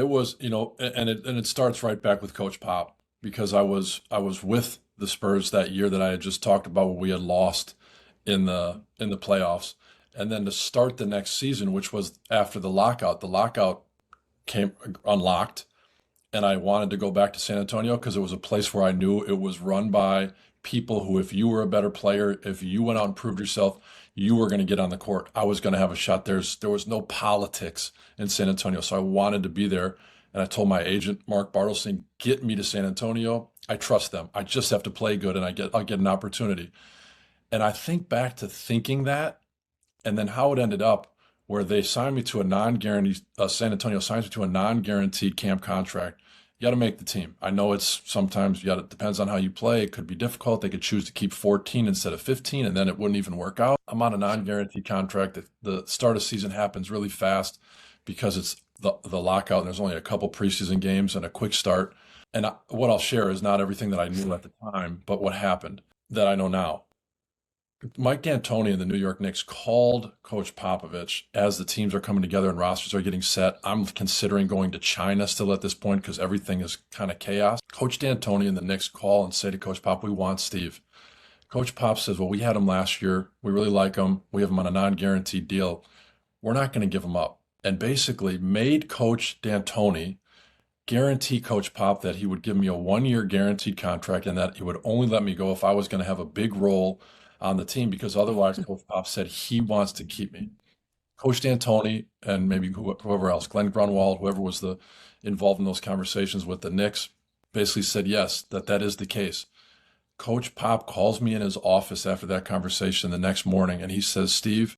It was, and it starts right back with Coach Pop because I was with the Spurs that year that I had just talked about when we had lost in the playoffs. And then to start the next season, which was after the lockout came unlocked, and I wanted to go back to San Antonio because it was a place where I knew it was run by people who, if you were a better player, if you went out and proved yourself, you were going to get on the court. I was going to have a shot. There was no politics in San Antonio, so I wanted to be there. And I told my agent, Mark Bartelstein, get me to San Antonio. I trust them. I just have to play good, and I'll get an opportunity. And I think back to thinking that, and then how it ended up, where they signed me to a non-guaranteed, San Antonio signs me to a non-guaranteed camp contract. You got to make the team. I know it's sometimes it depends on how you play. It could be difficult. They could choose to keep 14 instead of 15, and then it wouldn't even work out. I'm on a non-guaranteed contract. The start of season happens really fast because it's the lockout, and there's only a couple preseason games and a quick start. And what I'll share is not everything that I knew at the time, but what happened that I know now. Mike D'Antoni and the New York Knicks called Coach Popovich as the teams are coming together and rosters are getting set. I'm considering going to China still at this point because everything is kind of chaos. Coach D'Antoni and the Knicks call and say to Coach Pop, we want Steve. Coach Pop says, well, we had him last year. We really like him. We have him on a non-guaranteed deal. We're not going to give him up. And basically made Coach D'Antoni guarantee Coach Pop that he would give me a 1-year guaranteed contract and that he would only let me go if I was going to have a big role on the team because otherwise Coach Pop said he wants to keep me. Coach D'Antoni and maybe whoever else, Glenn Grunwald, whoever was involved in those conversations with the Knicks, basically said yes, that is the case. Coach Pop calls me in his office after that conversation the next morning and he says, Steve,